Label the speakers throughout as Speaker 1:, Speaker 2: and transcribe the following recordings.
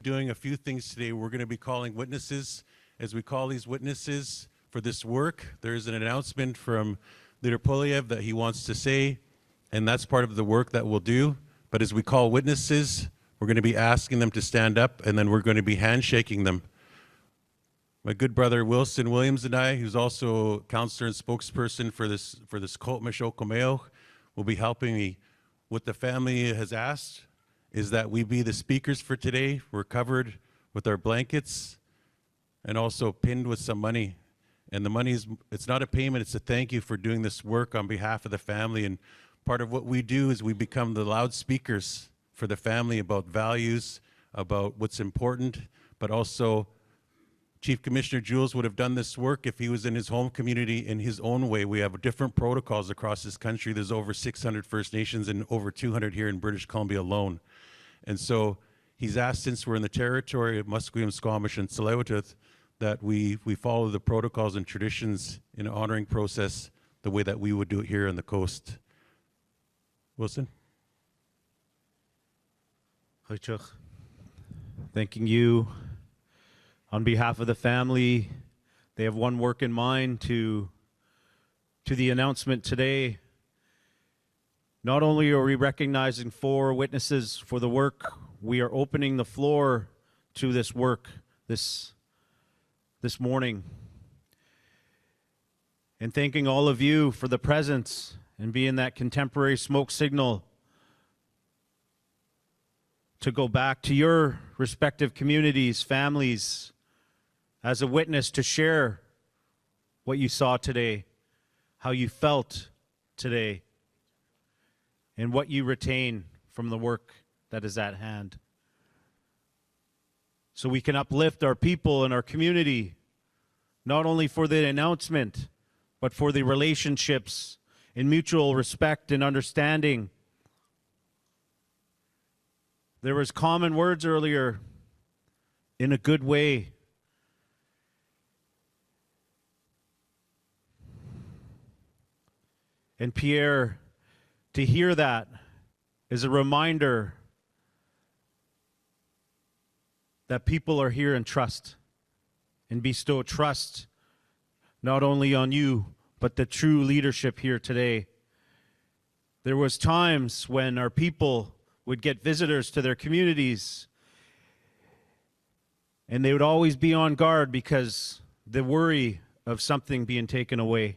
Speaker 1: doing a few things today. We're going to be calling witnesses. As we call these witnesses for this work, there is an announcement from Leader Poilievre that he wants to say, and that's part of the work that we'll do. But as we call witnesses, we're going to be asking them to stand up, and then we're going to be handshaking them. My good brother Wilson Williams and I, who's also counselor and spokesperson for this Colt Mishokomeo, will be helping me. What the family has asked is that we be the speakers for today. We're covered with our blankets and also pinned with some money. And the money is, it's not a payment, it's a thank you for doing this work on behalf of the family. And part of what we do is we become the loudspeakers for the family about values, about what's important, but also Chief Commissioner Jules would have done this work if he was in his home community in his own way. We have different protocols across this country. There's over 600 First Nations and over 200 here in British Columbia alone. And so he's asked, since we're in the territory of Musqueam, Squamish, and Tsleil-Waututh, that we follow the protocols and traditions in an honoring process the way that we would do it here on the coast. Wilson?
Speaker 2: Thanking you. On behalf of the family, they have one work in mind to the announcement today. Not only are we recognizing 4 witnesses for the work, we are opening the floor to this work this morning. And thanking all of you for the presence and being that contemporary smoke signal to go back to your respective communities, families, as a witness to share what you saw today, how you felt today, and what you retain from the work that is at hand. So we can uplift our people and our community, not only for the announcement, but for the relationships in mutual respect and understanding. There was common words earlier, in a good way. And Pierre, to hear that is a reminder that people are here in trust and bestow trust not only on you, but the true leadership here today. There was times when our people would get visitors to their communities and they would always be on guard because the worry of something being taken away.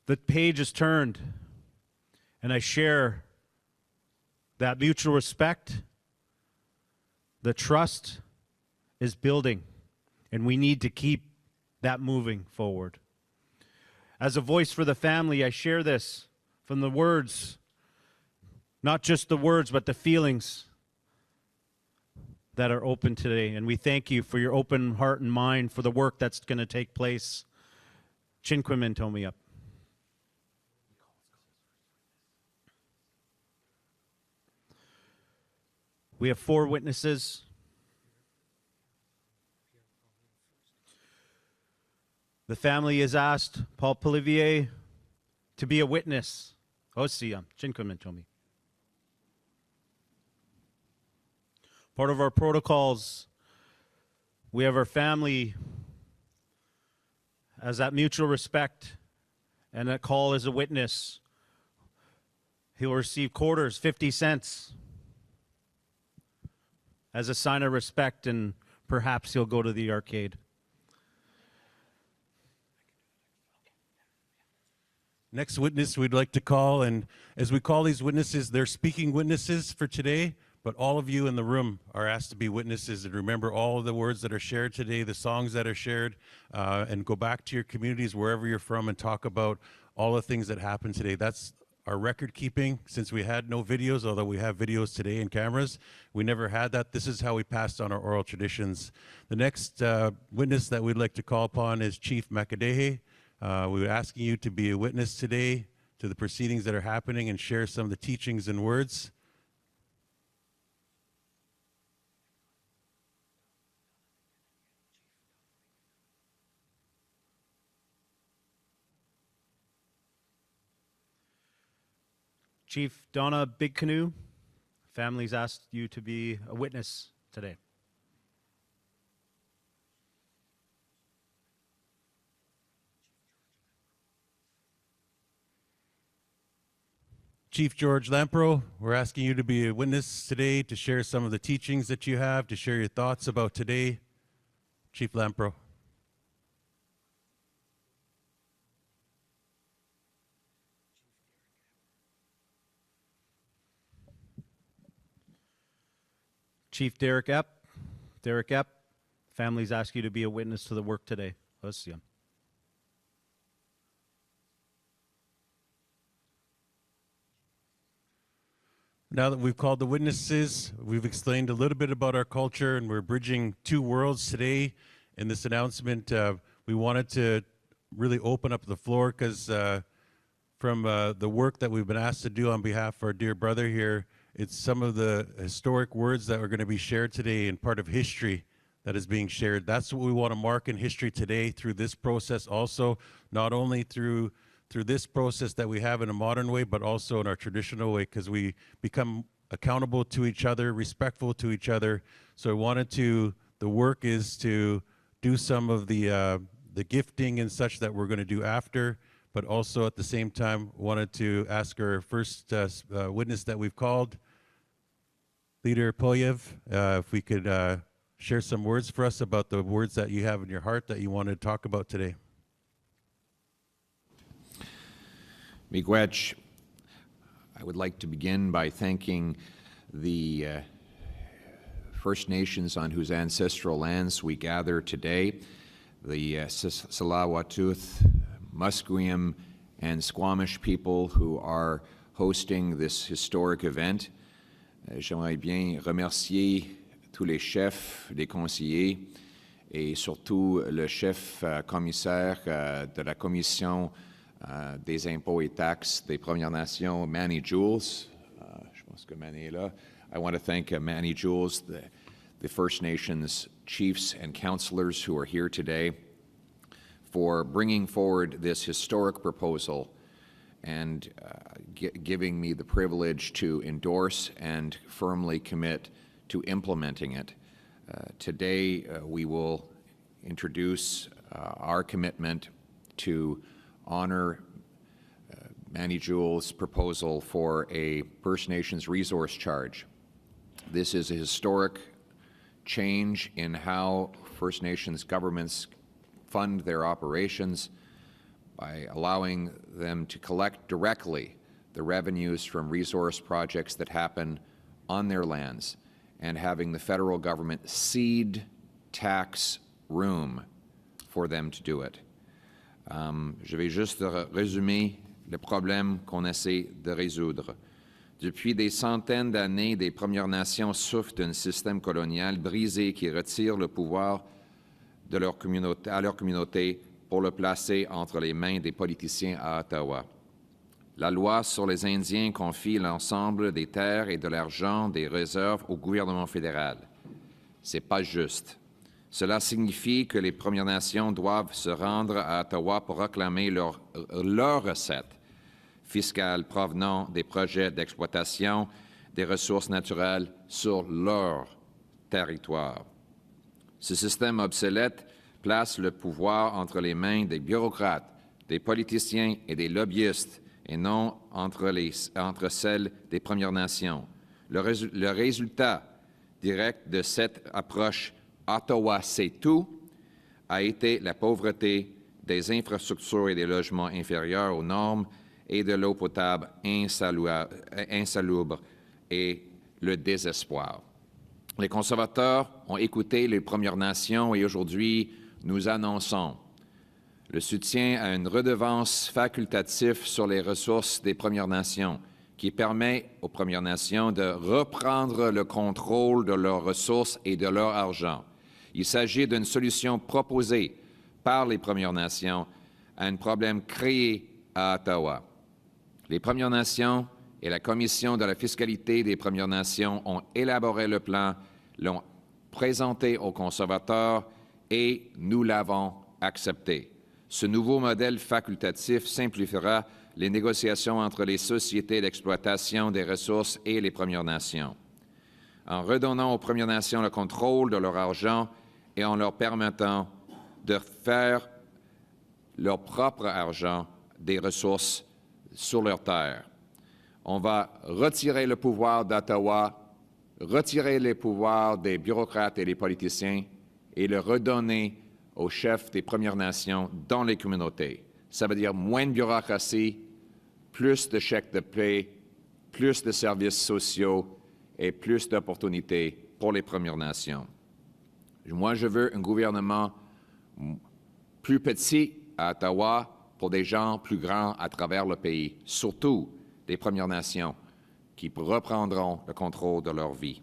Speaker 2: The page is turned, and I share that mutual respect. The trust is building, and we need to keep that moving forward. As a voice for the family, I share this from the words, not just the words, but the feelings that are open today. And we thank you for your open heart and mind for the work that's going to take place. Chinquimin Tomi up. We have 4 witnesses. The family has asked Paul Poilievre to be a witness. Chinkumintomi. Part of our protocols, we have our family as that mutual respect and that call as a witness. He will receive quarters, 50 cents. As a sign of respect, and perhaps he'll go to the arcade.
Speaker 1: Next witness we'd like to call, and as we call these witnesses, they're speaking witnesses for today, but all of you in the room are asked to be witnesses and remember all of the words that are shared today, the songs that are shared, and go back to your communities wherever you're from and talk about all the things that happened today. That's our record keeping, since we had no videos, although we have videos today and cameras. We never had that. This is how we passed on our oral traditions. The next witness that we'd like to call upon is Chief Makadahay. We're asking you to be a witness today to the proceedings that are happening and share some of the teachings and words.
Speaker 2: Chief Donna Big Canoe, families ask you to be a witness today.
Speaker 1: Chief George Lampreau, we're asking you to be a witness today, to share some of the teachings that you have, to share your thoughts about today. Chief Lampreau.
Speaker 2: Chief Derek Epp. Derek Epp, families ask you to be a witness to the work today. Osia.
Speaker 1: Now that we've called the witnesses, we've explained a little bit about our culture, and we're bridging two worlds today in this announcement. We wanted to really open up the floor because from the work that we've been asked to do on behalf of our dear brother here, it's some of the historic words that are going to be shared today and part of history that is being shared. That's what we want to mark in history today through this process also, not only through this process that we have in a modern way, but also in our traditional way, because we become accountable to each other, respectful to each other. So I wanted to, the work is to do some of the gifting and such that we're going to do after, but also at the same time wanted to ask our first witness that we've called, Leader Poilievre, if we could share some words for us about the words that you have in your heart that you want to talk about today.
Speaker 3: Miigwech, I would like to begin by thanking the First Nations on whose ancestral lands we gather today, the Tsleil-Waututh, Musqueam, and Squamish people who are hosting this historic event. J'aimerais bien remercier tous les chefs, les conseillers et surtout le chef commissaire de la Commission des impôts et taxes des Premières Nations, Manny Jules. Je pense que Manny est là. I want to thank Manny Jules, the First Nations chiefs and councillors who are here today, for bringing forward this historic proposal and giving me the privilege to endorse and firmly commit to implementing it. Today, we will introduce our commitment to honor Manny Jules' proposal for a First Nations resource charge. This is a historic change in how First Nations governments fund their operations by allowing them to collect directly the revenues from resource projects that happen on their lands and having the federal government cede tax room for them to do it. Je vais juste résumer le problème qu'on essaie de résoudre. Depuis des centaines d'années, des Premières Nations souffrent d'un système colonial brisé qui retire le pouvoir de leur communauté, à leur communauté pour le placer entre les mains des politiciens à Ottawa. La loi sur les Indiens confie l'ensemble des terres et de l'argent des réserves au gouvernement fédéral. Ce n'est pas juste. Cela signifie que les Premières Nations doivent se rendre à Ottawa pour réclamer leurs recettes fiscales provenant des projets d'exploitation des ressources naturelles sur leur territoire. Ce système obsolète place le pouvoir entre les mains des bureaucrates, des politiciens et des lobbyistes, et non entre celles des Premières Nations. Le résultat direct de cette approche Ottawa c'est tout a été la pauvreté, des infrastructures et des logements inférieurs aux normes et de l'eau potable insalubre et le désespoir. Les conservateurs ont écouté les Premières Nations et aujourd'hui, nous annonçons le soutien à une redevance facultative sur les ressources des Premières Nations qui permet aux Premières Nations de reprendre le contrôle de leurs ressources et de leur argent. Il s'agit d'une solution proposée par les Premières Nations à un problème créé à Ottawa. Les Premières Nations et la Commission de la fiscalité des Premières Nations ont élaboré le plan, l'ont présenté aux conservateurs et nous l'avons accepté. Ce nouveau modèle facultatif simplifiera les négociations entre les sociétés d'exploitation des ressources et les Premières Nations. en redonnant aux Premières Nations le contrôle de leur argent et en leur permettant de faire leur propre argent des ressources sur leur terre. On va retirer le pouvoir d'Ottawa, retirer les pouvoirs des bureaucrates et des politiciens et le redonner aux chefs des Premières Nations dans les communautés. Ça veut dire moins de bureaucratie, plus de chèques de paie, plus de services sociaux et plus d'opportunités pour les Premières Nations. Moi, je veux un gouvernement plus petit à Ottawa pour des gens plus grands à travers le pays, surtout des Premières Nations qui reprendront le contrôle de leur vie.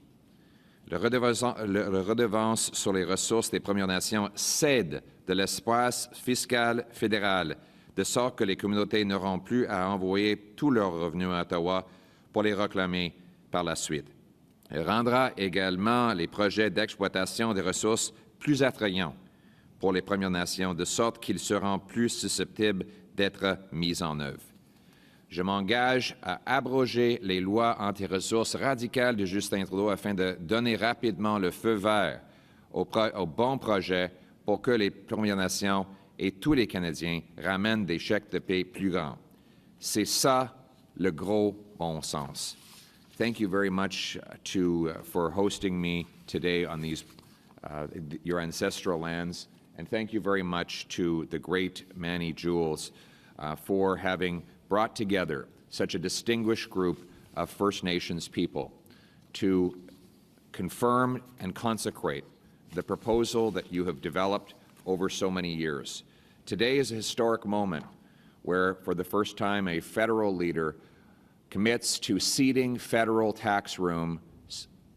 Speaker 3: Le redevance sur les ressources des Premières Nations cède de l'espace fiscal fédéral, de sorte que les communautés n'auront plus à envoyer tous leurs revenus à Ottawa pour les réclamer par la suite. Elle rendra également les projets d'exploitation des ressources plus attrayants pour les Premières Nations, de sorte qu'ils seront plus susceptibles d'être mis en œuvre. Je m'engage à abroger les lois anti-ressources radicales de Justin Trudeau afin de donner rapidement le feu vert aux bons projets pour que les Premières Nations et tous les Canadiens ramènent des chèques de paie plus grands. C'est ça le gros bon sens. Thank you very much for hosting me today on these your ancestral lands, and thank you very much to the great Manny Jules for having brought together such a distinguished group of First Nations people to confirm and consecrate the proposal that you have developed over so many years. Today is a historic moment where, for the first time, a federal leader commits to ceding federal tax room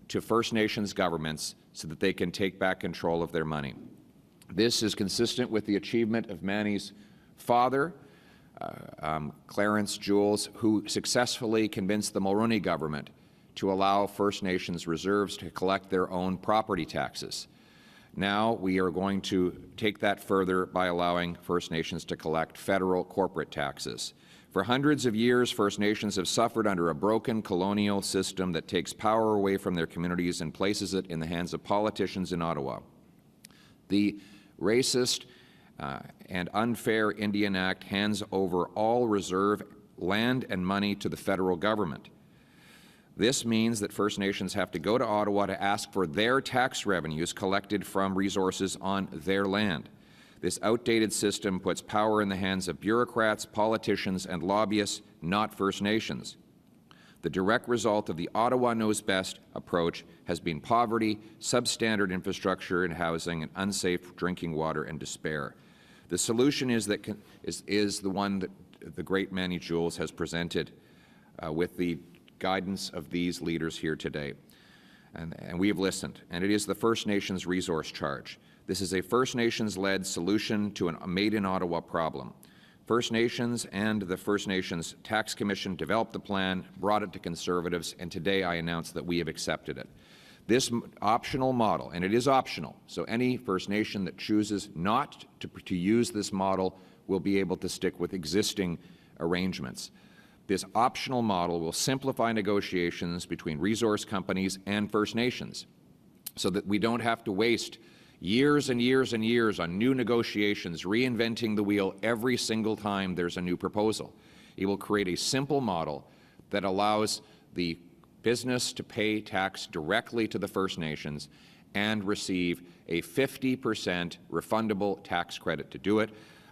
Speaker 3: to First Nations governments so that they can take back control of their money. This is consistent with the achievement of Manny's father, Clarence Jules, who successfully convinced the Mulroney government to allow First Nations reserves to collect their own property taxes. Now we are going to take that further by allowing First Nations to collect federal corporate taxes. For hundreds of years, First Nations have suffered under a broken colonial system that takes power away from their communities and places it in the hands of politicians in Ottawa. The racist and unfair Indian Act hands over all reserve land and money to the federal government. This means that First Nations have to go to Ottawa to ask for their tax revenues collected from resources on their land. This outdated system puts power in the hands of bureaucrats, politicians, and lobbyists, not First Nations. The direct result of the Ottawa Knows Best approach has been poverty, substandard infrastructure and housing, and unsafe drinking water and despair. The solution is the one that the great Manny Jules has presented with the guidance of these leaders here today. And we have listened, and it is the First Nations resource charge. This is a First Nations-led solution to a made-in-Ottawa problem. First Nations and the First Nations Tax Commission developed the plan, brought it to Conservatives, and today I announce that we have accepted it. This optional model, and it is optional, so any First Nation that chooses not to use this model will be able to stick with existing arrangements. This optional model will simplify negotiations between resource companies and First Nations so that we don't have to waste years and years and years on new negotiations, reinventing the wheel every single time there's a new proposal. It will create a simple model that allows the business to pay tax directly to the First Nations and receive a 50% refundable tax credit to do it.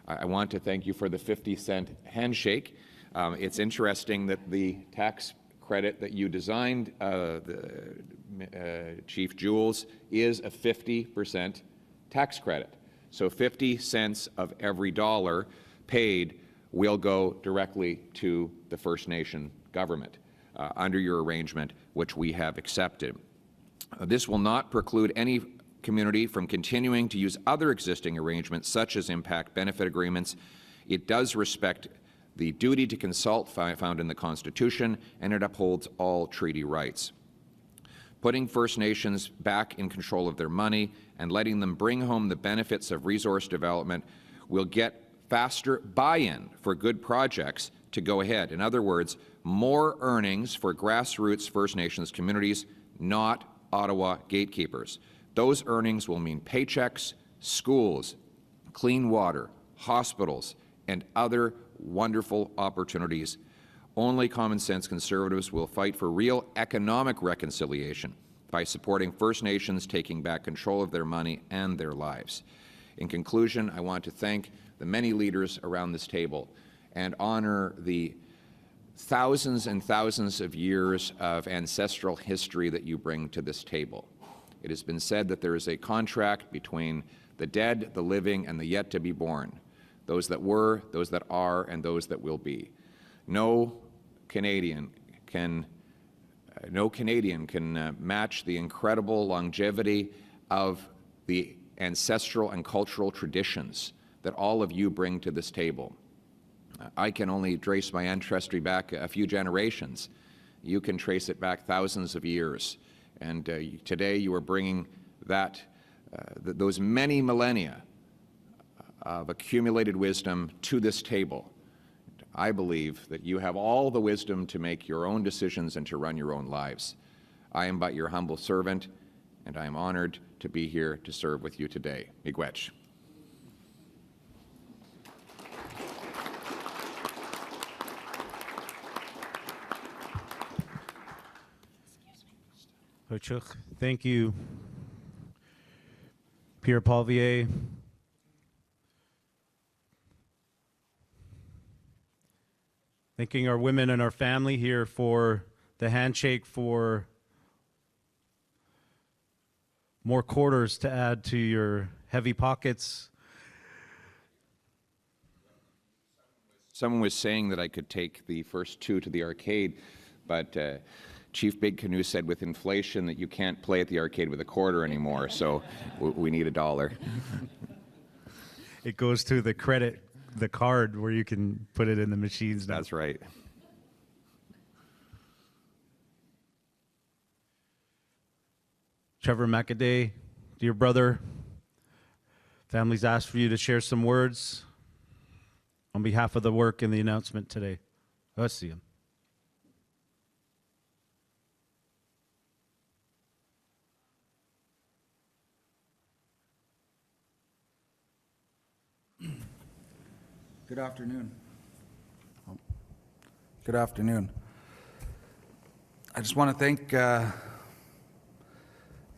Speaker 3: I want to thank you for the 50-cent handshake. It's interesting that the tax credit that you designed, Chief Jules, is a 50% tax credit. So 50 cents of every dollar paid will go directly to the First Nation government under your arrangement, which we have accepted. This will not preclude any community from continuing to use other existing arrangements, such as impact benefit agreements. It does respect the duty to consult found in the Constitution, and it upholds all treaty rights. Putting First Nations back in control of their money and letting them bring home the benefits of resource development will get faster buy-in for good projects to go ahead. In other words, more earnings for grassroots First Nations communities, not Ottawa gatekeepers. Those earnings will mean paychecks, schools, clean water, hospitals, and other wonderful opportunities. Only common sense Conservatives will fight for real economic reconciliation by supporting First Nations taking back control of their money and their lives. In conclusion, I want to thank the many leaders around this table and honor the thousands and thousands of years of ancestral history that you bring to this table. It has been said that there is a contract between the dead, the living, and the yet to be born, those that were, those that are, and those that will be. No Canadian can match the incredible longevity of the ancestral and cultural traditions that all of you bring to this table. I can only trace my ancestry back a few generations. You can trace it back thousands of years. And today you are bringing that, those many millennia of accumulated wisdom to this table. I believe that you have all the wisdom to make your own decisions and to run your own lives. I am but your humble servant, and I am honored to be here to serve with you today. Miigwech.
Speaker 2: Thank you, Pierre Poilievre. Thanking our women and our family here for the handshake, for more quarters to add to your heavy pockets.
Speaker 3: Someone was saying that I could take the first two to the arcade, but Chief Big Canoe said with inflation that you can't play at the arcade with a quarter anymore, so we need $1.
Speaker 2: It goes to the card where you can put it in the machines now.
Speaker 3: That's right.
Speaker 2: Trevor Makadahay, dear brother, family's asked for you to share some words on behalf of the work and the announcement today. Let's see him.
Speaker 4: Good afternoon. Good afternoon. I just want to thank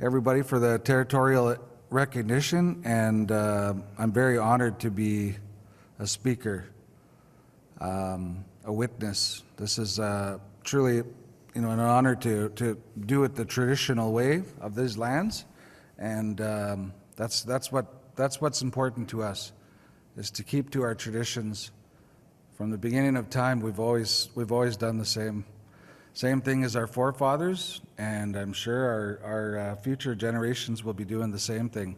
Speaker 4: everybody for the territorial recognition, and I'm very honored to be a speaker, a witness. This is truly, an honor to do it the traditional way of these lands, and that's what's important to us, is to keep to our traditions. From the beginning of time, we've always done the same thing as our forefathers, and I'm sure our future generations will be doing the same thing.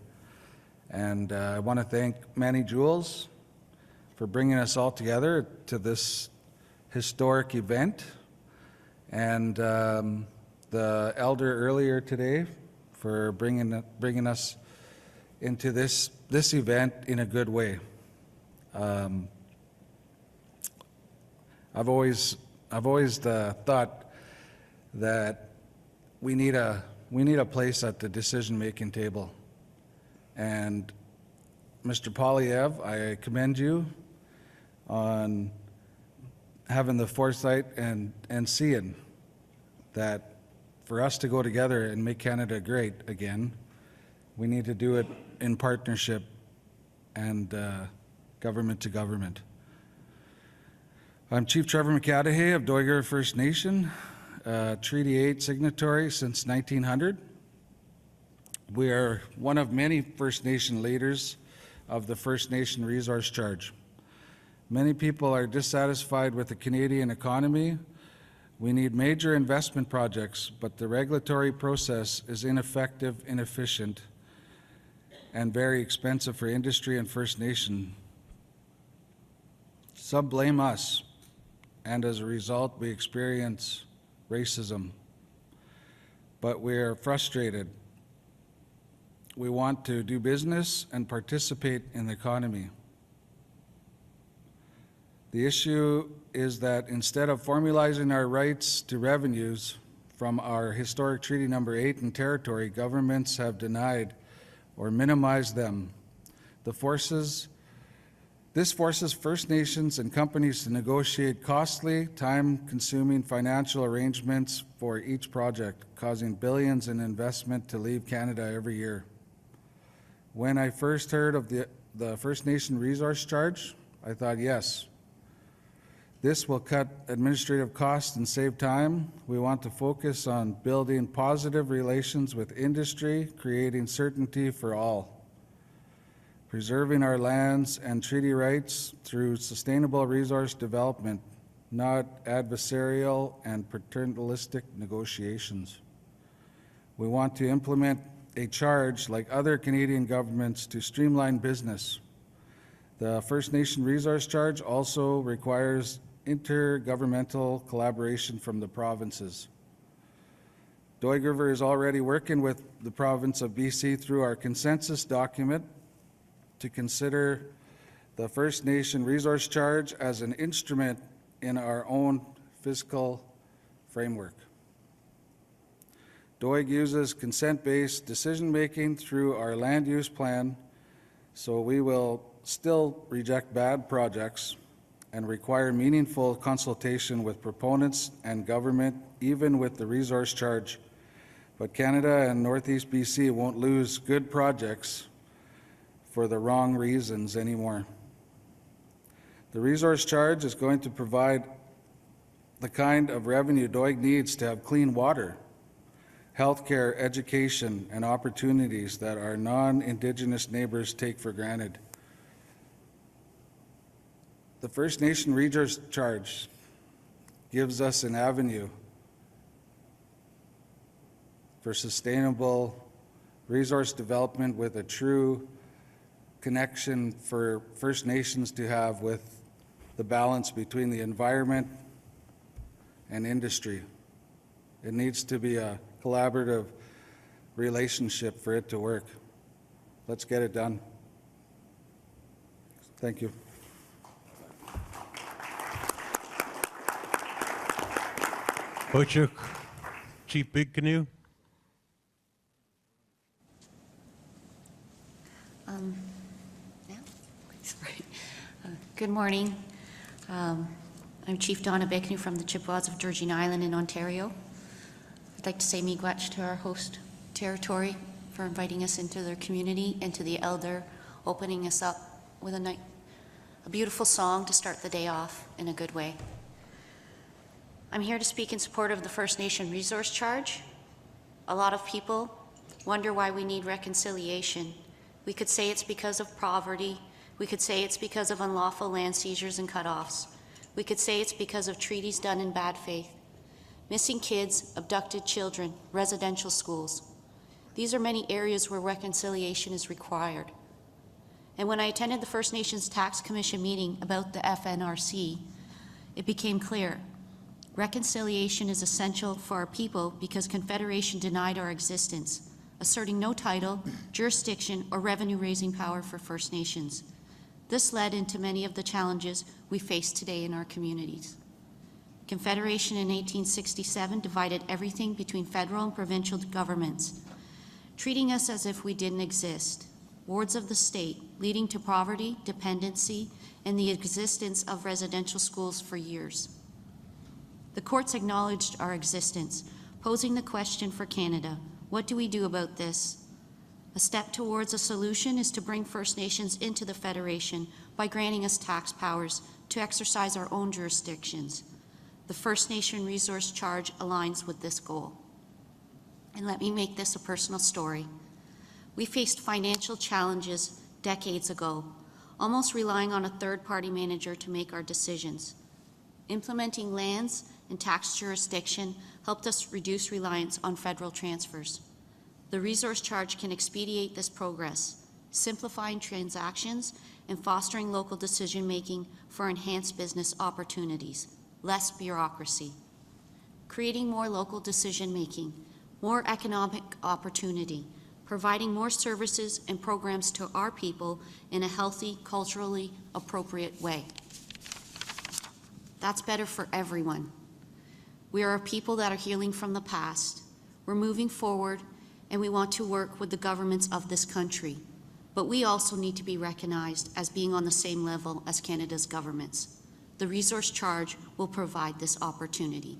Speaker 4: And I want to thank Manny Jules for bringing us all together to this historic event, and the elder earlier today for bringing us into this event in a good way. I've always thought that we need a place at the decision-making table. And Mr. Poilievre, I commend you on having the foresight and seeing that for us to go together and make Canada great again, we need to do it in partnership and government to government. I'm Chief Trevor Makadahay of Doig River First Nation, Treaty 8 signatory since 1900. We are one of many First Nation leaders of the First Nation Resource Charge. Many people are dissatisfied with the Canadian economy. We need major investment projects, but the regulatory process is ineffective, inefficient, and very expensive for industry and First Nation. Some blame us, and as a result, we experience racism. But we are frustrated. We want to do business and participate in the economy. The issue is that instead of formalizing our rights to revenues from our historic Treaty Number 8 and territory, governments have denied or minimized them. This forces First Nations and companies to negotiate costly, time-consuming financial arrangements for each project, causing billions in investment to leave Canada every year. When I first heard of the First Nation resource charge, I thought, yes, this will cut administrative costs and save time. We want to focus on building positive relations with industry, creating certainty for all, preserving our lands and treaty rights through sustainable resource development, not adversarial and paternalistic negotiations. We want to implement a charge like other Canadian governments to streamline business. The First Nation resource charge also requires intergovernmental collaboration from the provinces. Doig River is already working with the province of BC through our consensus document to consider the First Nation resource charge as an instrument in our own fiscal framework. Doig uses consent-based decision-making through our land use plan, so we will still reject bad projects and require meaningful consultation with proponents and government, even with the resource charge. But Canada and Northeast BC won't lose good projects for the wrong reasons anymore. The resource charge is going to provide the kind of revenue Doig needs to have clean water, healthcare, education, and opportunities that our non-Indigenous neighbors take for granted. The First Nation resource charge gives us an avenue for sustainable resource development with a true connection for First Nations to have with the balance between the environment and industry. It needs to be a collaborative relationship for it to work. Let's get it done. Thank you.
Speaker 1: Bochuk, Chief Big Canoe.
Speaker 5: Good morning. I'm Chief Donna Big Canoe from the Chippewas of Georgina Island in Ontario. I'd like to say miigwech to our host territory for inviting us into their community and to the elder opening us up with a beautiful song to start the day off in a good way. I'm here to speak in support of the First Nation resource charge. A lot of people wonder why we need reconciliation. We could say it's because of poverty. We could say it's because of unlawful land seizures and cutoffs. We could say it's because of treaties done in bad faith. Missing kids, abducted children, residential schools. These are many areas where reconciliation is required. And when I attended the First Nations Tax Commission meeting about the FNRC, it became clear. Reconciliation is essential for our people because Confederation denied our existence, asserting no title, jurisdiction, or revenue-raising power for First Nations. This led into many of the challenges we face today in our communities. Confederation in 1867 divided everything between federal and provincial governments, treating us as if we didn't exist, wards of the state, leading to poverty, dependency, and the existence of residential schools for years. The courts acknowledged our existence, posing the question for Canada, what do we do about this? A step towards a solution is to bring First Nations into the Federation by granting us tax powers to exercise our own jurisdictions. The First Nation resource charge aligns with this goal. And let me make this a personal story. We faced financial challenges decades ago, almost relying on a third-party manager to make our decisions. Implementing lands and tax jurisdiction helped us reduce reliance on federal transfers. The resource charge can expedite this progress, simplifying transactions and fostering local decision-making for enhanced business opportunities, less bureaucracy, creating more local decision-making, more economic opportunity, providing more services and programs to our people in a healthy, culturally appropriate way. That's better for everyone. We are a people that are healing from the past. We're moving forward, and we want to work with the governments of this country. But we also need to be recognized as being on the same level as Canada's governments. The resource charge will provide this opportunity.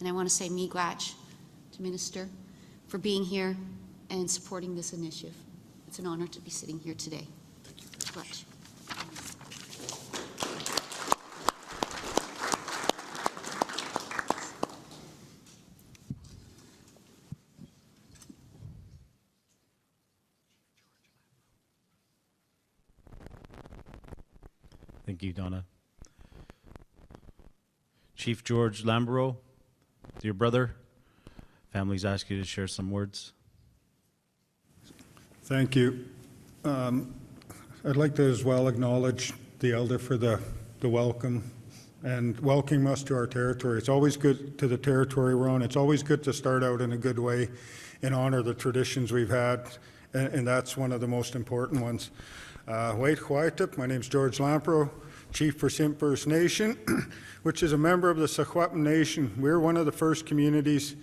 Speaker 5: And I want to say miigwech to Minister for being here and supporting this initiative. It's an honor to be sitting here today. Miigwech.
Speaker 2: Thank you, Donna. Chief George Lampreau, dear brother, families ask you to share some words.
Speaker 6: Thank you. I'd like to as well acknowledge the elder for the welcome and welcoming us to our territory. It's always good to the territory we're on. It's always good to start out in a good way and honor the traditions we've had, and that's one of the most important ones. My name's George Lampreau, Chief for Simpcw First Nation, which is a member of the Tzeachten Nation. We're one of the first communities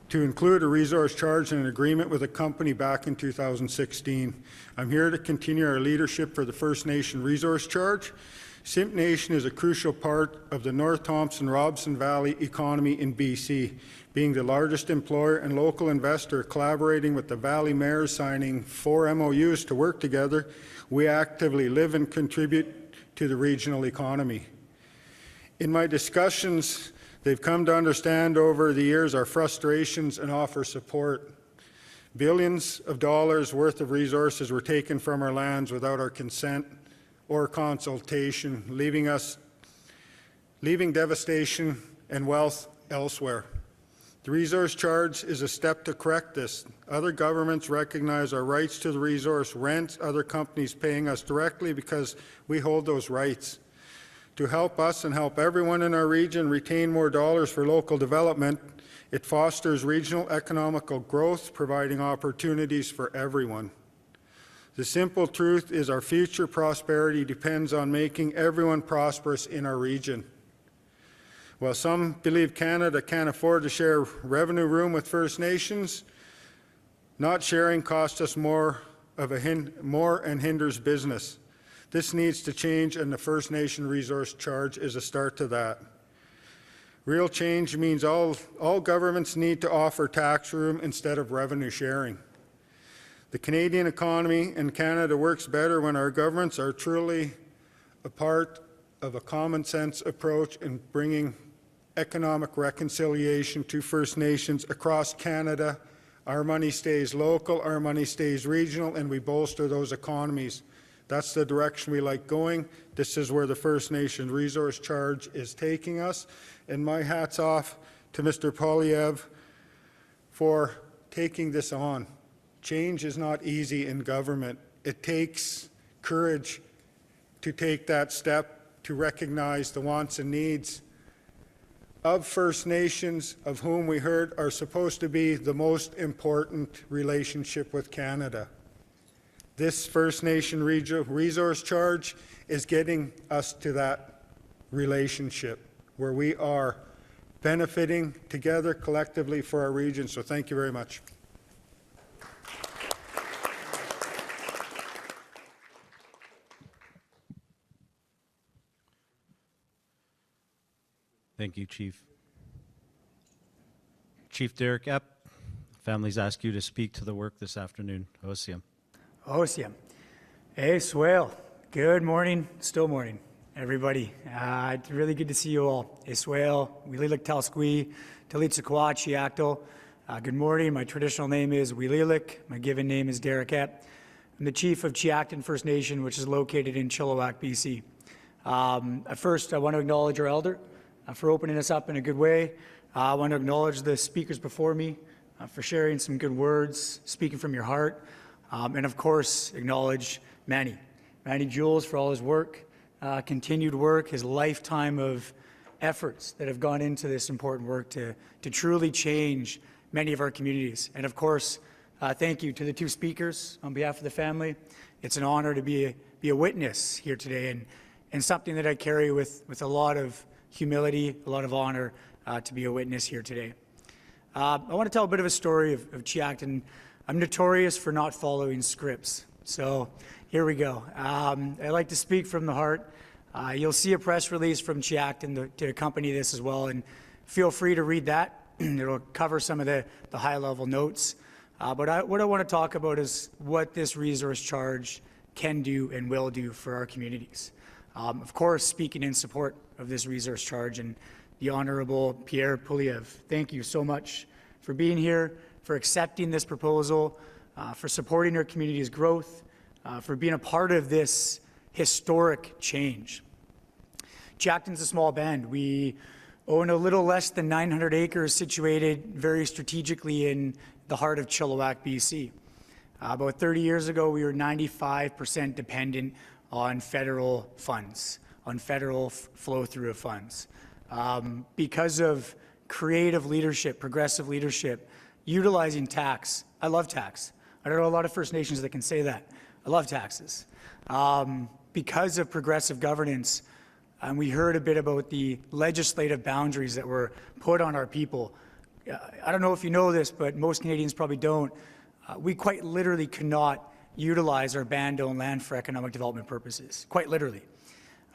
Speaker 6: to include a resource charge in an agreement with a company back in 2016. I'm here to continue our leadership for the First Nation resource charge. Simpcw Nation is a crucial part of the North Thompson-Robson Valley economy in BC, being the largest employer and local investor. Collaborating with the Valley mayors, signing 4 MOUs to work together, we actively live and contribute to the regional economy. In my discussions, they've come to understand over the years our frustrations and offer support. Billions of dollars worth of resources were taken from our lands without our consent or consultation, leaving devastation and wealth elsewhere. The resource charge is a step to correct this. Other governments recognize our rights to the resource rent, other companies paying us directly because we hold those rights. To help us and help everyone in our region retain more dollars for local development, it fosters regional economical growth, providing opportunities for everyone. The simple truth is our future prosperity depends on making everyone prosperous in our region. While some believe Canada can't afford to share revenue room with First Nations, not sharing costs us more and hinders business. This needs to change, and the First Nation resource charge is a start to that. Real change means all governments need to offer tax room instead of revenue sharing. The Canadian economy and Canada works better when our governments are truly a part of a common sense approach in bringing economic reconciliation to First Nations across Canada. Our money stays local, our money stays regional, and we bolster those economies. That's the direction we like going. This is where the First Nation resource charge is taking us. And my hat's off to Mr. Poilievre for taking this on. Change is not easy in government. It takes courage to take that step to recognize the wants and needs of First Nations, of whom we heard are supposed to be the most important relationship with Canada. This First Nation resource charge is getting us to that relationship where we are benefiting together collectively for our region. So thank you very much.
Speaker 2: Thank you, Chief. Chief Derek Epp, families ask you to speak to the work this afternoon. Osium.
Speaker 7: Osium. Hey, swell. Good morning, still morning, everybody. It's really good to see you all. Hey, swell. Wililik Talsqui, Talitsaquat, Chiacto. Good morning. My traditional name is Wililik. My given name is Derek Epp. I'm the Chief of Tzeachten First Nation, which is located in Chilliwack, BC. First, I want to acknowledge our elder for opening us up in a good way. I want to acknowledge the speakers before me for sharing some good words, speaking from your heart, and of course, acknowledge Manny Jules for all his work, continued work, his lifetime of efforts that have gone into this important work to truly change many of our communities. And of course, thank you to the two speakers on behalf of the family. It's an honor to be a witness here today, and something that I carry with a lot of humility, a lot of honor, to be a witness here today. I want to tell a bit of a story of Tzeachten. I'm notorious for not following scripts, so here we go. I like to speak from the heart. You'll see a press release from Tzeachten to accompany this as well, and feel free to read that. It'll cover some of the high-level notes. But what I want to talk about is what this resource charge can do and will do for our communities. Of course, speaking in support of this resource charge, and the Honourable Pierre Poilievre, thank you so much for being here, for accepting this proposal, for supporting our community's growth, for being a part of this historic change. Tzeachten's a small band. We own a little less than 900 acres situated very strategically in the heart of Chilliwack, BC. About 30 years ago, we were 95% dependent on federal funds, on federal flow-through of funds. Because of creative leadership, progressive leadership, utilizing tax. I love tax. I don't know a lot of First Nations that can say that. I love taxes. Because of progressive governance, and we heard a bit about the legislative boundaries that were put on our people. I don't know if you know this, but most Canadians probably don't. We quite literally cannot utilize our band-owned land for economic development purposes, quite literally.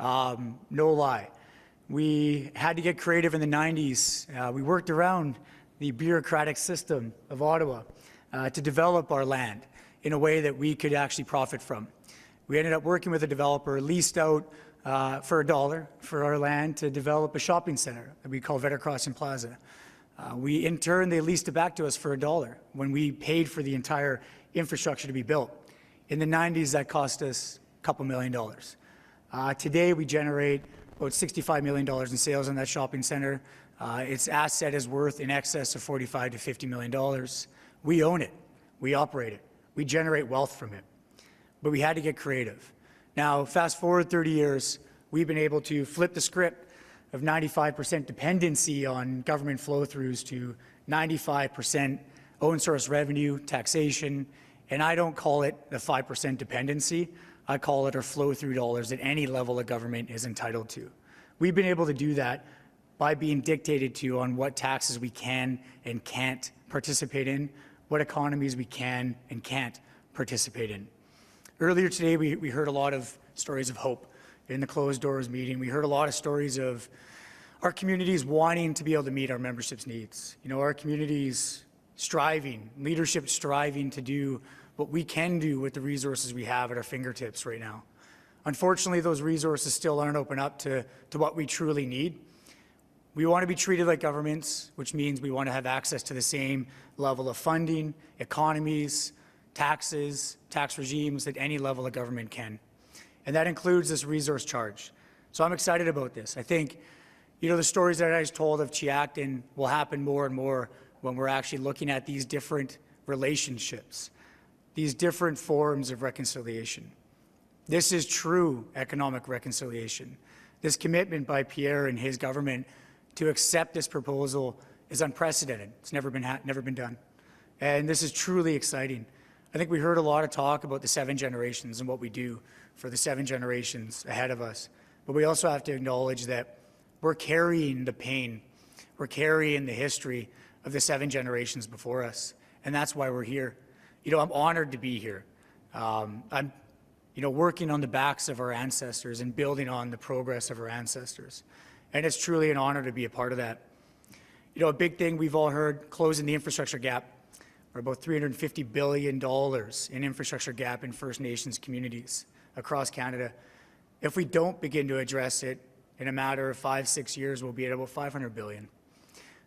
Speaker 7: No lie. We had to get creative in the 90s. We worked around the bureaucratic system of Ottawa to develop our land in a way that we could actually profit from. We ended up working with a developer, leased out for $1 for our land to develop a shopping center that we call Vetter Crossing Plaza. In turn, they leased it back to us for $1 when we paid for the entire infrastructure to be built. In the 90s, that cost us a couple $1 million. Today, we generate about $65 million in sales on that shopping center. Its asset is worth in excess of $45 to $50 million. We own it. We operate it. We generate wealth from it. But we had to get creative. Now, fast forward 30 years, we've been able to flip the script of 95% dependency on government flow-throughs to 95% own source revenue, taxation, and I don't call it the 5% dependency. I call it our flow-through dollars that any level of government is entitled to. We've been able to do that by being dictated to on what taxes we can and can't participate in, what economies we can and can't participate in. Earlier today, we heard a lot of stories of hope in the closed doors meeting. We heard a lot of stories of our communities wanting to be able to meet our membership's needs. You know, our communities striving, leadership striving to do what we can do with the resources we have at our fingertips right now. Unfortunately, those resources still aren't open up to what we truly need. We want to be treated like governments, which means we want to have access to the same level of funding, economies, taxes, tax regimes that any level of government can. And that includes this resource charge. So I'm excited about this. I think, you know, the stories that I just told of Tzeachten will happen more and more when we're actually looking at these different relationships, these different forms of reconciliation. This is true economic reconciliation. This commitment by Pierre and his government to accept this proposal is unprecedented. It's never been done. And this is truly exciting. I think we heard a lot of talk about the 7 generations and what we do for the 7 generations ahead of us. But we also have to acknowledge that we're carrying the pain. We're carrying the history of the 7 generations before us. And that's why we're here. You know, I'm honored to be here. I'm, you know, working on the backs of our ancestors and building on the progress of our ancestors. And it's truly an honor to be a part of that. You know, a big thing we've all heard, closing the infrastructure gap. We're about $350 billion in infrastructure gap in First Nations communities across Canada. If we don't begin to address it, in a matter of 5-6 years, we'll be at about $500 billion.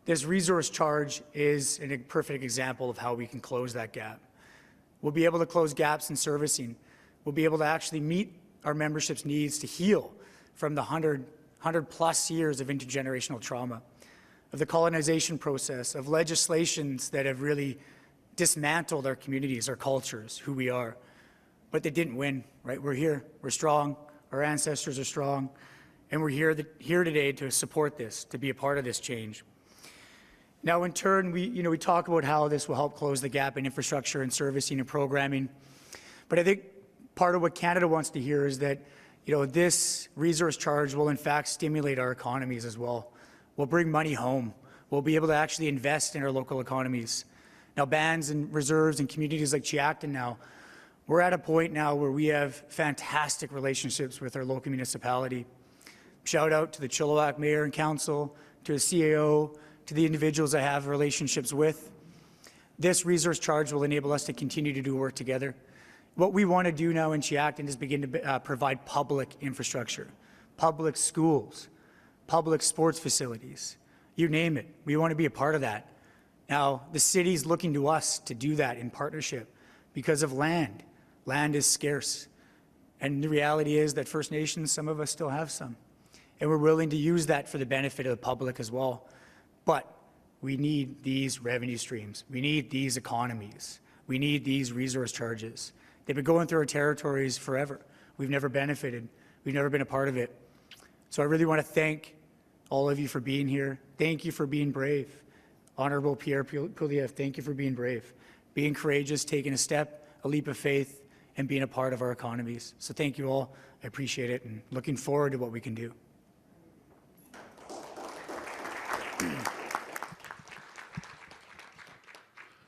Speaker 7: This resource charge is a perfect example of how we can close that gap. We'll be able to close gaps in servicing. We'll be able to actually meet our membership's needs to heal from the 100 plus years of intergenerational trauma, of the colonization process, of legislations that have really dismantled our communities, our cultures, who we are. But they didn't win, right? We're here, we're strong, our ancestors are strong, and we're here today to support this, to be a part of this change. Now, in turn, we talk about how this will help close the gap in infrastructure and servicing and programming. But I think part of what Canada wants to hear is that, you know, this resource charge will in fact stimulate our economies as well. We'll bring money home. We'll be able to actually invest in our local economies. Now, bands and reserves and communities like Tzeachten now, we're at a point now where we have fantastic relationships with our local municipality. Shout out to the Chilliwack Mayor and Council, to the CAO, to the individuals I have relationships with. This resource charge will enable us to continue to do work together. What we want to do now in Tzeachten is begin to provide public infrastructure, public schools, public sports facilities, you name it. We want to be a part of that. Now, the city's looking to us to do that in partnership because of land. Land is scarce. And the reality is that First Nations, some of us still have some. And we're willing to use that for the benefit of the public as well. But we need these revenue streams. We need these economies. We need these resource charges. They've been going through our territories forever. We've never benefited. We've never been a part of it. So I really want to thank all of you for being here. Thank you for being brave. Honorable Pierre Poilievre, thank you for being brave, being courageous, taking a step, a leap of faith, and being a part of our economies. So thank you all. I appreciate it and looking forward to what we can do.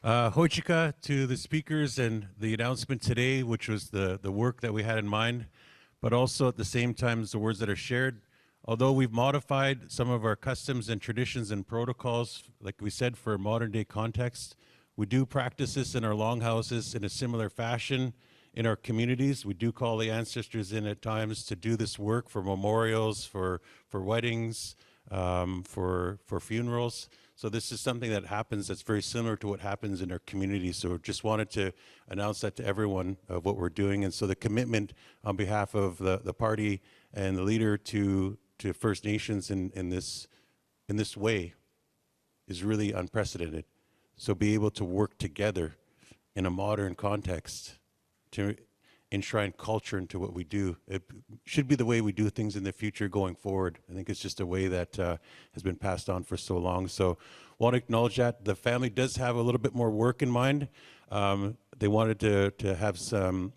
Speaker 1: Hochika to the speakers and the announcement today, which was the work that we had in mind, but also at the same time as the words that are shared. Although we've modified some of our customs and traditions and protocols, like we said, for a modern day context, we do practice this in our longhouses in a similar fashion in our communities. We do call the ancestors in at times to do this work for memorials, for weddings, for funerals. So this is something that happens that's very similar to what happens in our community. So just wanted to announce that to everyone of what we're doing. And so the commitment on behalf of the party and the leader to First Nations in this way is really unprecedented. So be able to work together in a modern context to enshrine culture into what we do. It should be the way we do things in the future going forward. I think it's just a way that has been passed on for so long. So want to acknowledge that. The family does have a little bit more work in mind. They wanted to have some,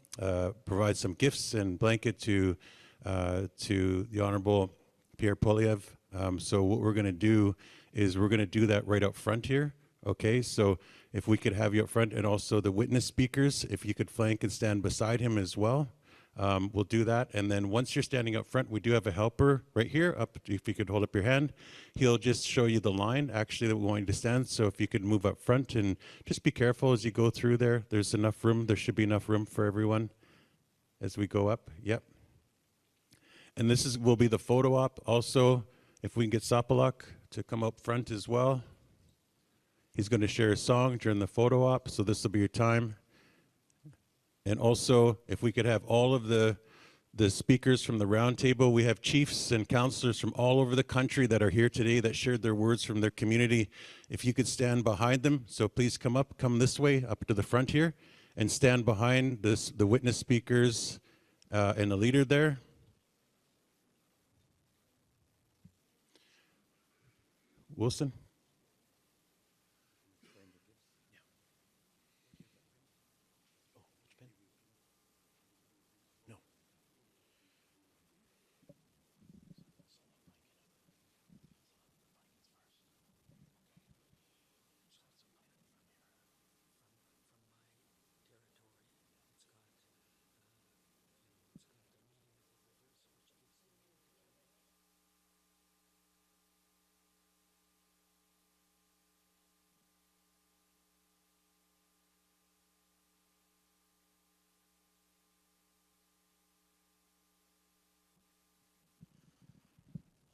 Speaker 1: provide some gifts and blanket to the Honorable Pierre Poilievre. So what we're going to do is we're going to do that right up front here. Okay, so if we could have you up front, and also the witness speakers, if you could flank and stand beside him as well, we'll do that. And then once you're standing up front, we do have a helper right here. Up, if you could hold up your hand, he'll just show you the line actually that we want you to stand. So if you could move up front and just be careful as you go through there. There's enough room. There should be enough room for everyone as we go up. Yep. And this will be the photo op. Also, if we can get Sapalak to come up front as well. He's going to share a song during the photo op, so this will be your time. And also, if we could have all of the speakers from the round table, we have chiefs and councillors from all over the country that are here today that shared their words from their community. If you could stand behind them, so please come this way, up to the front here, and stand behind the witness speakers and the leader there. Wilson?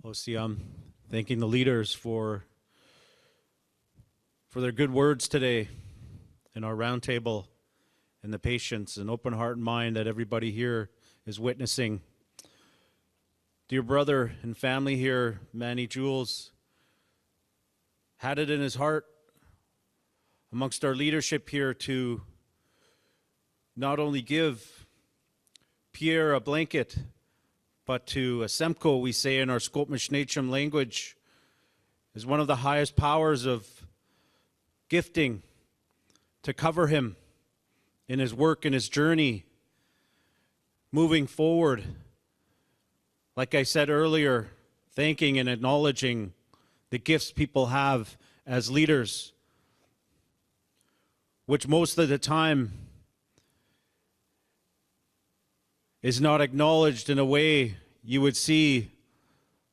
Speaker 2: OC, thanking the leaders for their good words today in our roundtable and the patience and open heart and mind that everybody here is witnessing. Dear brother and family here, Manny Jules, had it in his heart amongst our leadership here to not only give Pierre a blanket, but to Simpcw, we say in our Squamish Nation language, is one of the highest powers of gifting to cover him in his work and his journey moving forward. Like I said earlier, thanking and acknowledging the gifts people have as leaders, which most of the time is not acknowledged in a way you would see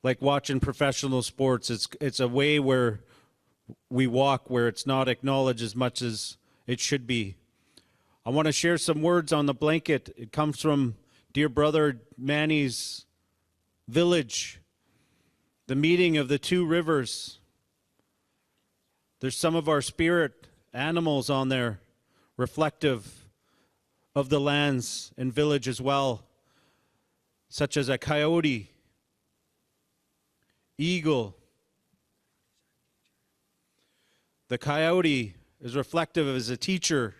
Speaker 2: like watching professional sports. It's a way where we walk where it's not acknowledged as much as it should be. I want to share some words on the blanket. It comes from dear brother Manny's village, the meeting of the two rivers. There's some of our spirit animals on there, reflective of the lands and village as well, such as a coyote, eagle. The coyote is reflective as a teacher.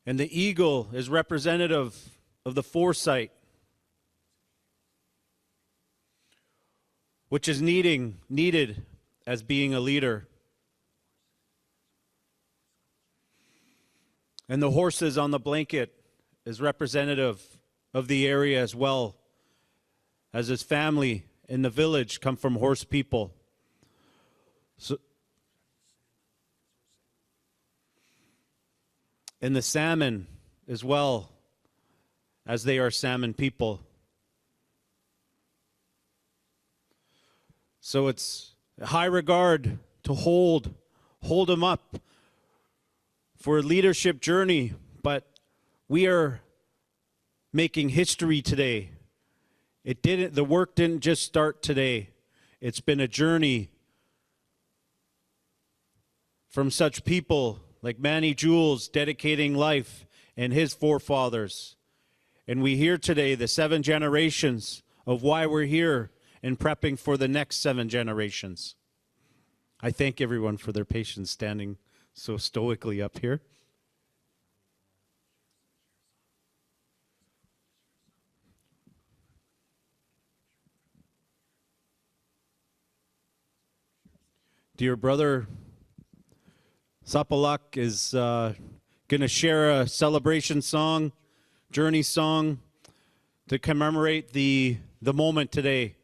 Speaker 2: And the eagle is representative of the foresight, which is needed as being a leader. And the horses on the blanket is representative of the area as well, as his family in the village come from horse people. So, and the salmon as well, as they are salmon people. So it's a high regard to hold them up for a leadership journey, but we are making history today. The work didn't just start today. It's been a journey from such people like Manny Jules dedicating life and his forefathers. And we hear today the 7 generations of why we're here and prepping for the next 7 generations. I thank everyone for their patience standing so stoically up here. Dear brother Sapalak is going to share a celebration song, journey song, to commemorate the moment today.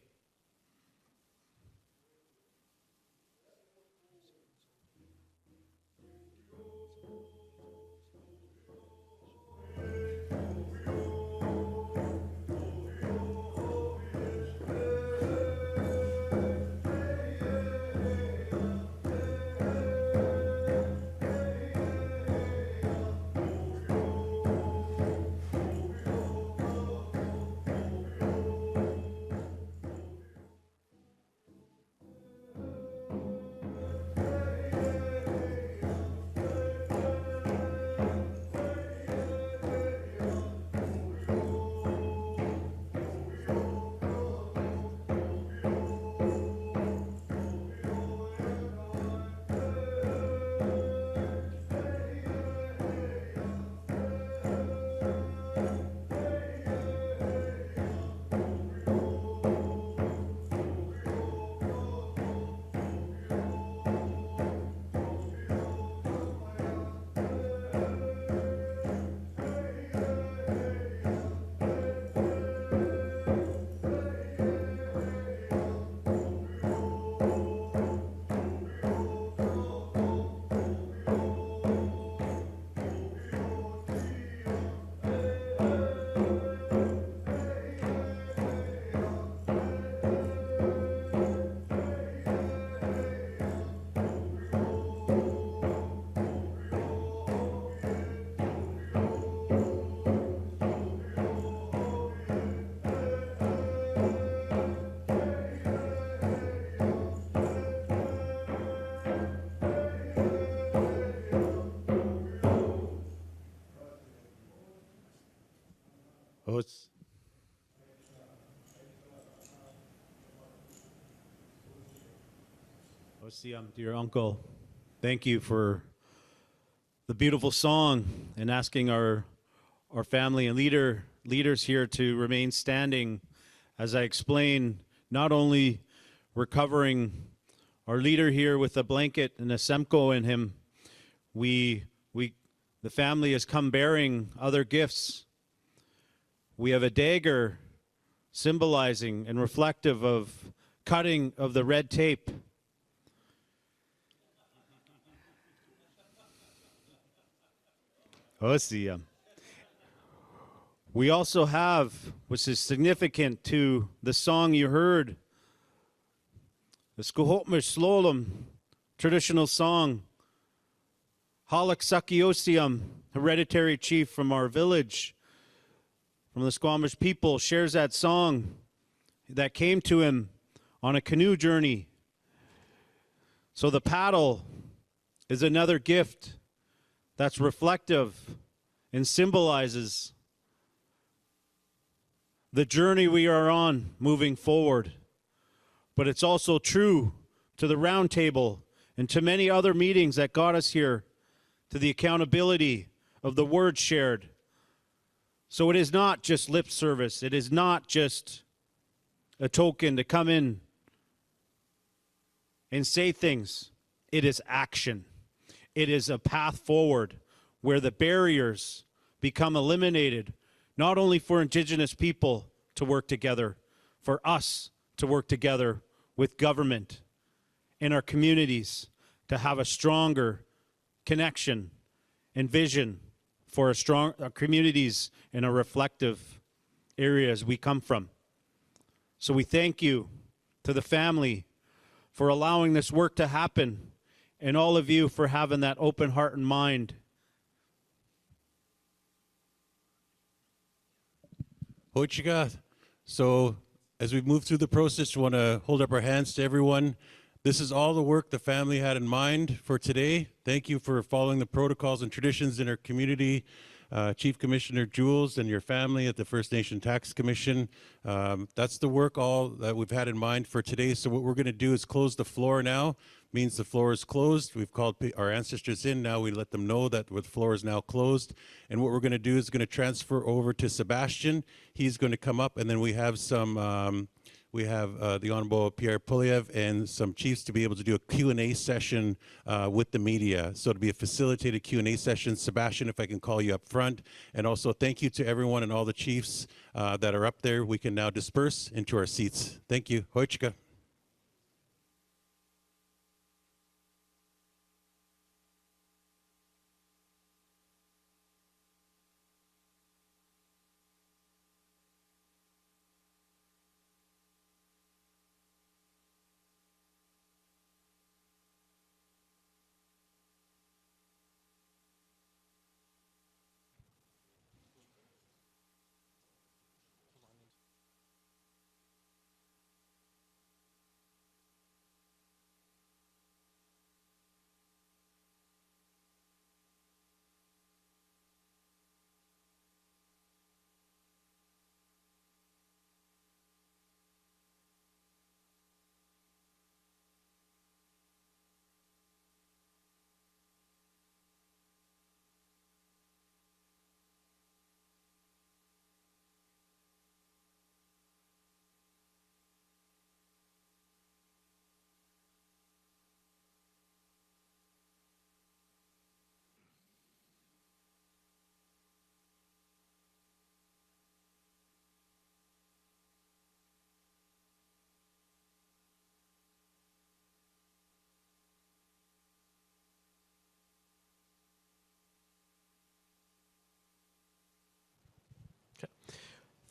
Speaker 2: Dear uncle, thank you for the beautiful song and asking our family and leaders here to remain standing. As I explained, not only we're covering our leader here with a blanket and a Simpcw in him, the family has come bearing other gifts. We have a dagger symbolizing and reflective of cutting of the red tape. We also have, which is significant to the song you heard, the Skuhotmish Slolum traditional song, Halak Sakiosium, hereditary chief from our village, from the Squamish people, shares that song that came to him on a canoe journey. So the paddle is another gift that's reflective and symbolizes the journey we are on moving forward. But it's also true to the round table and to many other meetings that got us here, to the accountability of the word shared. So it is not just lip service. It is not just a token to come in and say things. It is action. It is a path forward where the barriers become eliminated, not only for Indigenous people to work together, for us to work together with government in our communities to have a stronger connection and vision for our communities in our reflective areas we come from. So we thank you to the family for allowing this work to happen, and all of you for having that open heart and mind.
Speaker 1: Hoichiga. So as we move through the process, we want to hold up our hands to everyone. This is all the work the family had in mind for today. Thank you for following the protocols and traditions in our community. Chief Commissioner Jules and your family at the First Nation Tax Commission. That's the work all that we've had in mind for today. So what we're going to do is close the floor now. Means the floor is closed. We've called our ancestors in. Now we let them know that the floor is now closed. And what we're going to do is going to transfer over to Sebastian. He's going to come up, and then we have some the Honorable Pierre Poilievre and some chiefs to be able to do a Q&A session with the media. So it'll be a facilitated Q&A session. Sebastian, if I can call you up front. And also thank you to everyone and all the chiefs that are up there. We can now disperse into our seats. Thank you. Hoichika.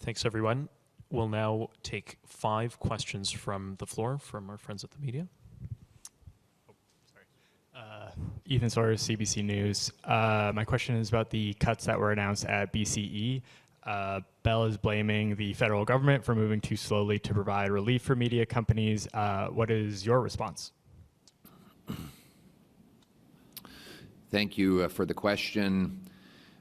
Speaker 8: Thanks, everyone. We'll now take 5 questions from the floor from our friends at the media.
Speaker 9: Ethan Sawyer, CBC News. My question is about the cuts that were announced at BCE. Bell is blaming the federal government for moving too slowly to provide relief for media companies. What is your response?
Speaker 3: Thank you for the question.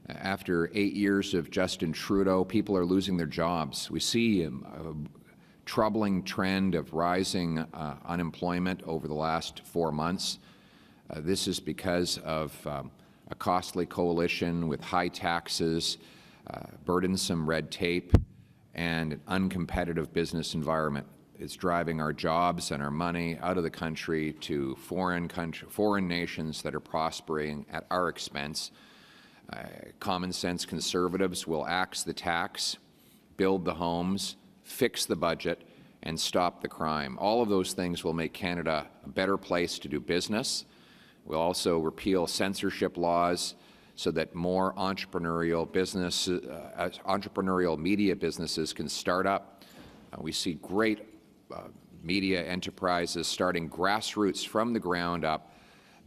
Speaker 3: After 8 years of Justin Trudeau, people are losing their jobs. We see a troubling trend of rising unemployment over the last 4 months. This is because of a costly coalition with high taxes, burdensome red tape, and an uncompetitive business environment. It's driving our jobs and our money out of the country to foreign nations that are prospering at our expense. Common sense conservatives will axe the tax, build the homes, fix the budget, and stop the crime. All of those things will make Canada a better place to do business. We'll also repeal censorship laws so that more entrepreneurial media businesses can start up. We see great media enterprises starting grassroots from the ground up,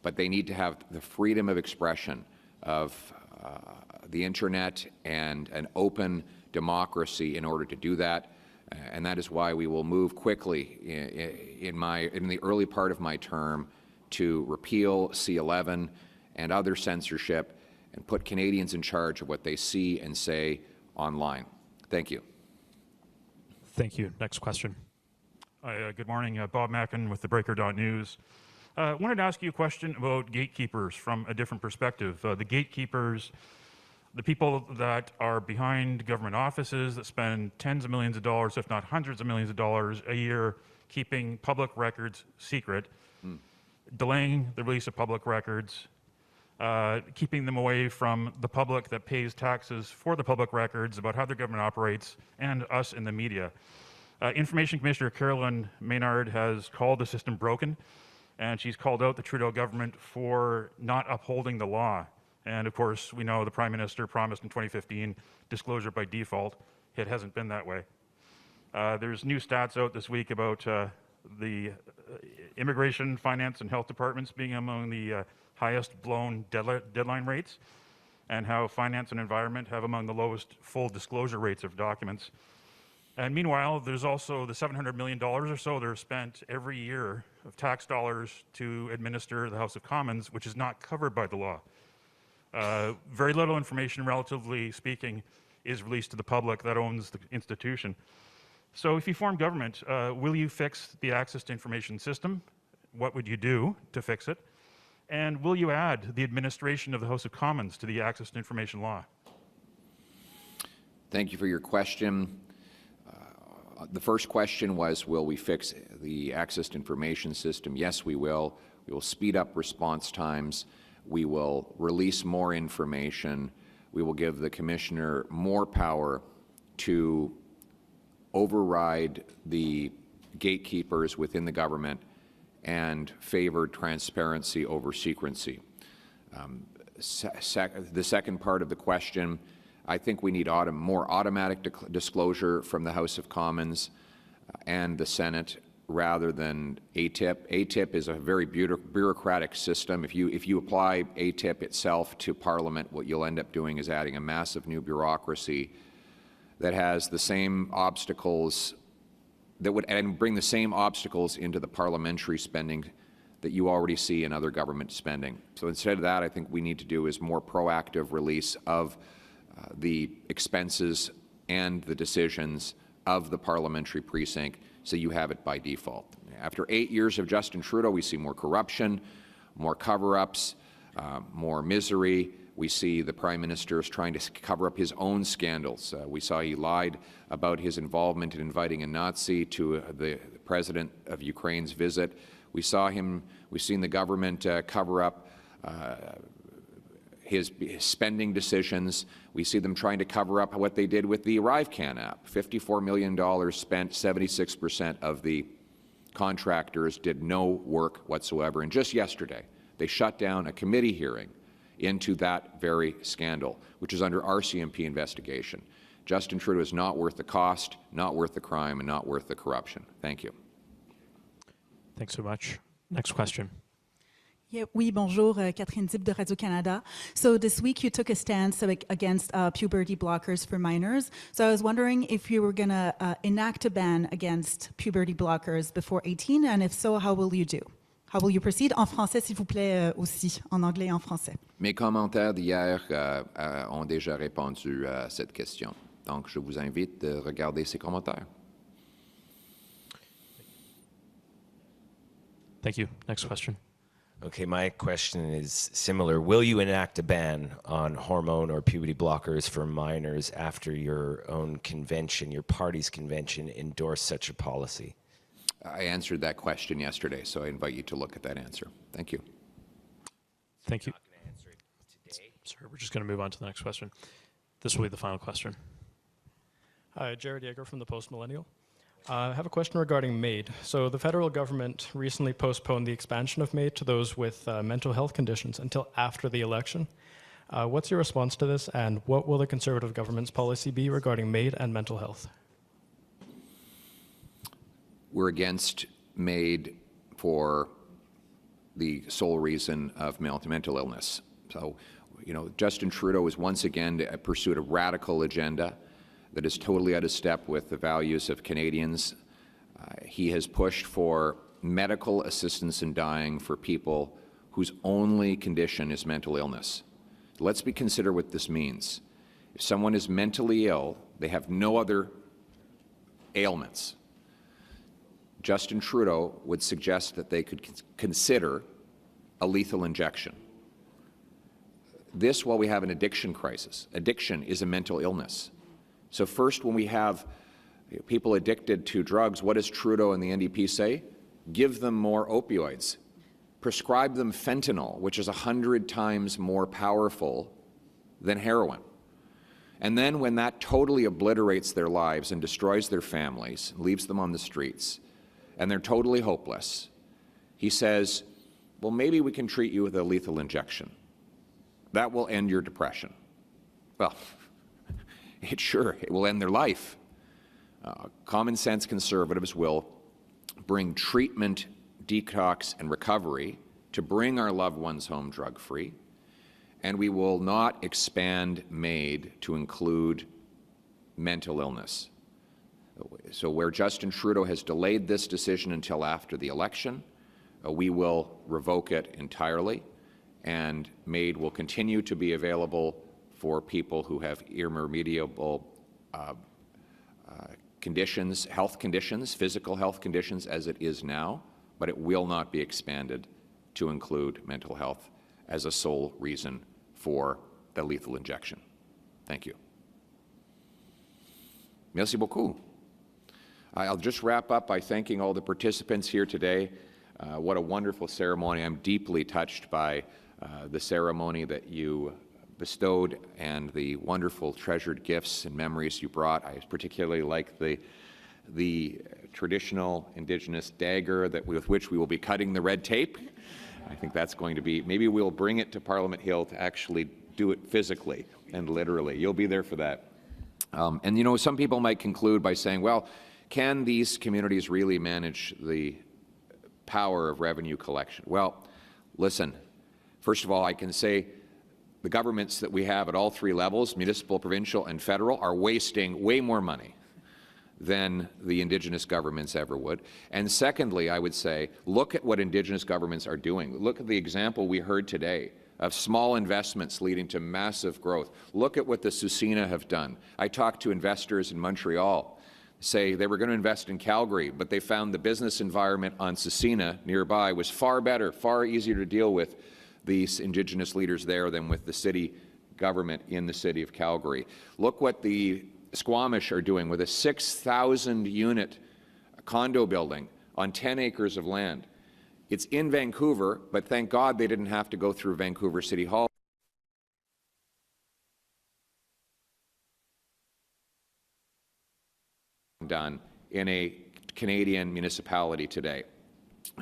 Speaker 3: but they need to have the freedom of expression of the internet and an open democracy in order to do that. And that is why we will move quickly in the early part of my term to repeal C11 and other censorship and put Canadians in charge of what they see and say online. Thank you.
Speaker 8: Thank you. Next question.
Speaker 10: Hi, good morning. Bob Mackin with the Breaker.News. I wanted to ask you a question about gatekeepers from a different perspective. The gatekeepers, the people that are behind government offices that spend tens of millions of dollars, if not hundreds of millions of dollars a year, keeping public records secret, delaying the release of public records, keeping them away from the public that pays taxes for the public records about how their government operates, and us in the media. Information Commissioner Carolyn Maynard has called the system broken, and she's called out the Trudeau government for not upholding the law. And of course, we know the Prime Minister promised in 2015 disclosure by default. It hasn't been that way. There's new stats out this week about the immigration, finance, and health departments being among the highest blown deadline rates, and how finance and environment have among the lowest full disclosure rates of documents. And meanwhile, there's also the $700 million or so that are spent every year of tax dollars to administer the House of Commons, which is not covered by the law. Very little information, relatively speaking, is released to the public that owns the institution. So if you form government, will you fix the access to information system? What would you do to fix it? And will you add the administration of the House of Commons to the access to information law?
Speaker 3: Thank you for your question. The first question was, will we fix the access to information system? Yes, we will. We will speed up response times. We will release more information. We will give the Commissioner more power to override the gatekeepers within the government and favor transparency over secrecy. The second part of the question, I think we need more automatic disclosure from the House of Commons and the Senate rather than ATIP. ATIP is a very bureaucratic system. If you apply ATIP itself to Parliament, what you'll end up doing is adding a massive new bureaucracy that has the same obstacles that would bring the same obstacles into the parliamentary spending that you already see in other government spending. So instead of that, I think we need to do is more proactive release of the expenses and the decisions of the parliamentary precinct, so you have it by default. After 8 years of Justin Trudeau, we see more corruption, more cover-ups, more misery. We see the Prime Minister is trying to cover up his own scandals. We saw he lied about his involvement in inviting a Nazi to the President of Ukraine's visit. We've seen the government cover up his spending decisions. We see them trying to cover up what they did with the ArriveCan app. $54 million spent, 76% of the contractors did no work whatsoever. And just yesterday, they shut down a committee hearing into that very scandal, which is under RCMP investigation. Justin Trudeau is not worth the cost, not worth the crime, and not worth the corruption. Thank you.
Speaker 8: Thanks so much. Next question.
Speaker 11: Yeah, oui, bonjour, Catherine Dib de Radio-Canada. So this week you took a stance against puberty blockers for minors. So I was wondering if you were going to enact a ban against puberty blockers before 18, and if so, how will you do? How will you proceed? En français, s'il vous plaît, aussi. En anglais et en français.
Speaker 3: Mes commentaires d'hier ont déjà répondu à cette question. Donc, je vous invite de regarder ces commentaires.
Speaker 8: Thank you. Next question.
Speaker 12: Okay, my question is similar. Will you enact a ban on hormone or puberty blockers for minors after your own convention, your party's convention, endorsed such a policy?
Speaker 3: I answered that question yesterday, so I invite you to look at that answer. Thank you.
Speaker 8: Thank you. Sorry, we're just going to move on to the next question. This will be the final question.
Speaker 13: Hi, Jared Yeager from the Post Millennial. I have a question regarding MAID. So the federal government recently postponed the expansion of MAID to those with mental health conditions until after the election. What's your response to this, and what will the Conservative government's policy be regarding MAID and mental health?
Speaker 3: We're against MAID for the sole reason of mental illness. So, you know, Justin Trudeau has once again pursued a radical agenda that is totally out of step with the values of Canadians. He has pushed for medical assistance in dying for people whose only condition is mental illness. Let's consider what this means. If someone is mentally ill, they have no other ailments. Justin Trudeau would suggest that they could consider a lethal injection. This while we have an addiction crisis. Addiction is a mental illness. So first, when we have people addicted to drugs, what does Trudeau and the NDP say? Give them more opioids. Prescribe them fentanyl, which is 100 times more powerful than heroin. And then when that totally obliterates their lives and destroys their families, leaves them on the streets, and they're totally hopeless, he says, well, maybe we can treat you with a lethal injection. That will end your depression. Well, it will end their life. Common sense conservatives will bring treatment, detox, and recovery to bring our loved ones home drug-free, and we will not expand MAID to include mental illness. So where Justin Trudeau has delayed this decision until after the election, we will revoke it entirely, and MAID will continue to be available for people who have irremediable conditions, health conditions, physical health conditions as it is now, but it will not be expanded to include mental health as a sole reason for the lethal injection. Thank you. Merci beaucoup. I'll just wrap up by thanking all the participants here today. What a wonderful ceremony. I'm deeply touched by the ceremony that you bestowed and the wonderful treasured gifts and memories you brought. I particularly like the traditional Indigenous dagger with which we will be cutting the red tape. I think that's going to be, maybe we'll bring it to Parliament Hill to actually do it physically and literally. You'll be there for that. And you know, some people might conclude by saying, well, can these communities really manage the power of revenue collection? Well, listen, first of all, I can say the governments that we have at all three levels, municipal, provincial, and federal, are wasting way more money than the Indigenous governments ever would. And secondly, I would say, look at what Indigenous governments are doing. Look at the example we heard today of small investments leading to massive growth. Look at what the Tsuut'ina have done. I talked to investors in Montreal, say they were going to invest in Calgary, but they found the business environment on Tsuut'ina nearby was far better, far easier to deal with these Indigenous leaders there than with the city government in the city of Calgary. Look what the Squamish are doing with a 6,000-unit condo building on 10 acres of land. It's in Vancouver, but thank God they didn't have to go through Vancouver City Hall. Done in a Canadian municipality today.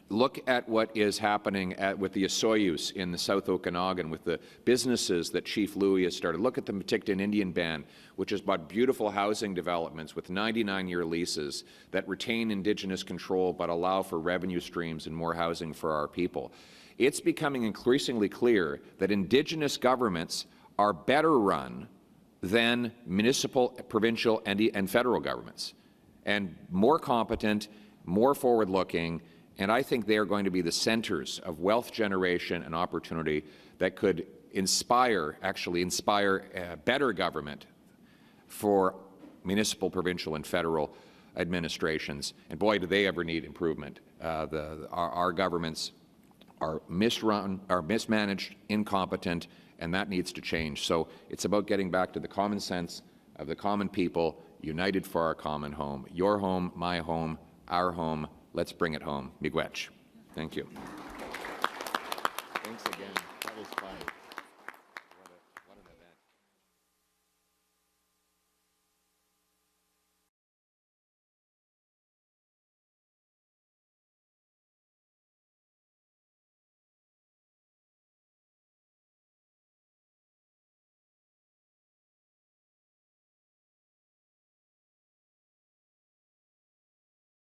Speaker 3: Look at what is happening with the Osoyoos in the South Okanagan, with the businesses that Chief Louis has started. Look at the Meticton Indian Band, which has bought beautiful housing developments with 99-year leases that retain Indigenous control but allow for revenue streams and more housing for our people. It's becoming increasingly clear that Indigenous governments are better run than municipal, provincial, and federal governments, and more competent, more forward-looking, and I think they are going to be the centers of wealth generation and opportunity that could inspire better government for municipal, provincial, and federal administrations. And boy, do they ever need improvement. Our governments are misrun, are mismanaged, incompetent, and that needs to change. So it's about getting back to the common sense of the common people, united for our common home. Your home, my home, our home. Let's bring it home. Miigwech. Thank you. Thanks again. That was fun.